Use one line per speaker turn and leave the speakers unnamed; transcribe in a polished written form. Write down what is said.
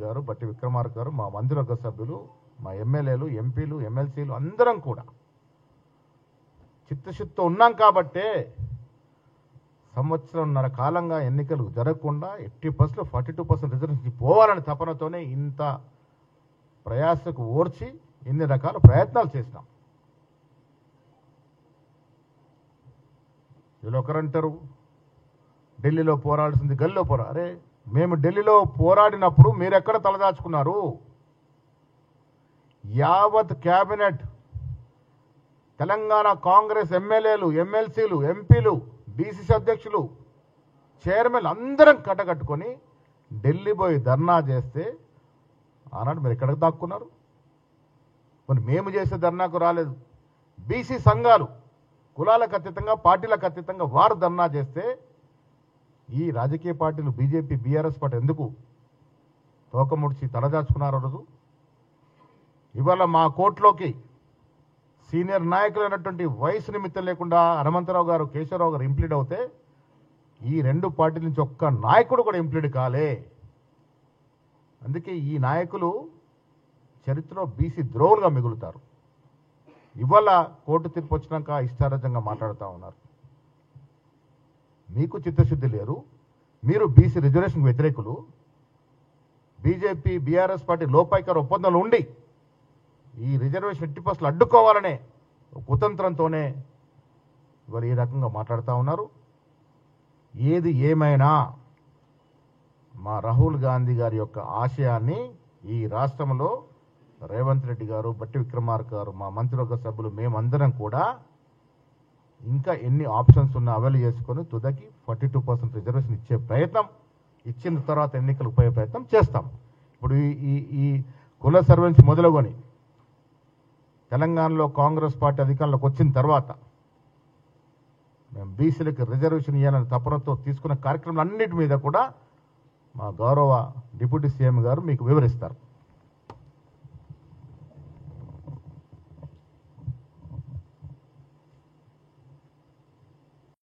గారు, బట్టి విక్రమార్క గారు, మా మంత్రివర్గ సభ్యులు, మా ఎమ్మెల్యేలు, ఎంపీలు, ఎమ్మెల్సీలు అందరం కూడా చిత్తశుద్ధితో ఉన్నాం కాబట్టే సంవత్సరంన్నర కాలంగా ఎన్నికలు జరగకుండా 80% 42% రిజర్వేషన్ పోవాలని తపనతోనే ఇంత ప్రయాసకు ఓర్చి ఇన్ని రకాల ప్రయత్నాలు చేసినాం. వీళ్ళు ఒకరంటారు ఢిల్లీలో పోరాడాల్సింది గల్లీలో అరే మేము ఢిల్లీలో పోరాడినప్పుడు మీరెక్కడ తలదాచుకున్నారు? యావత్ క్యాబినెట్, తెలంగాణ కాంగ్రెస్ ఎమ్మెల్యేలు, ఎమ్మెల్సీలు, ఎంపీలు, డీసీసీ అధ్యక్షులు, చైర్మన్ అందరం కట్టకట్టుకొని ఢిల్లీ పోయి ధర్నా చేస్తే ఆనాడు మీరు ఎక్కడికి దాక్కున్నారు? మరి మేము చేసే ధర్నాకు రాలేదు. బీసీ సంఘాలు కులాలకు అతీతంగా, పార్టీలకు అతీతంగా వారు ధర్నా చేస్తే ఈ రాజకీయ పార్టీలు బీజేపీ, బీఆర్ఎస్ పార్టీ ఎందుకు తోకముడిచి తలదాచుకున్నారు? రోజు ఇవాళ మా కోర్టులోకి సీనియర్ నాయకులైనటువంటి వయసు నిమిత్తం లేకుండా హనుమంతరావు గారు, కేశవరావు గారు ఇంప్లీడ్ అవుతే ఈ రెండు పార్టీల నుంచి ఒక్క నాయకుడు కూడా ఇంప్లీడ్ కాలే. అందుకే ఈ నాయకులు చరిత్రలో బీసీ ద్రోహులుగా మిగులుతారు. ఇవాళ కోర్టు తీర్పు వచ్చినాక ఇష్టారాజ్యంగా మాట్లాడుతూ ఉన్నారు. మీకు చిత్తశుద్ధి లేరు, మీరు బీసీ రిజర్వేషన్ వ్యతిరేకులు. బీజేపీ, బీఆర్ఎస్ పార్టీ లోపాయికార ఒప్పందాలు ఉండి ఈ రిజర్వేషన్ 80% అడ్డుకోవాలనే కుతంత్రంతోనే ఇవాళ ఈ రకంగా మాట్లాడుతూ ఉన్నారు. ఏది ఏమైనా మా రాహుల్ గాంధీ గారి యొక్క ఆశయాన్ని ఈ రాష్ట్రంలో రేవంత్ రెడ్డి గారు, బట్టి విక్రమార్క గారు, మా మంత్రివర్గ సభ్యులు, మేమందరం కూడా ఇంకా ఎన్ని ఆప్షన్స్ ఉన్నా అవైల్ చేసుకొని తుదకి 42% రిజర్వేషన్ ఇచ్చే ప్రయత్నం, ఇచ్చిన తర్వాత ఎన్నికలకు పోయే ప్రయత్నం చేస్తాం. ఇప్పుడు ఈ కుల సర్వెన్స్ మొదలుకొని తెలంగాణలో కాంగ్రెస్ పార్టీ అధికారంలోకి వచ్చిన తర్వాత మేము బీసీలకు రిజర్వేషన్ ఇవ్వాలని తపనతో తీసుకున్న కార్యక్రమాలన్నిటి మీద కూడా మా గౌరవ డిప్యూటీ సీఎం గారు మీకు వివరిస్తారు.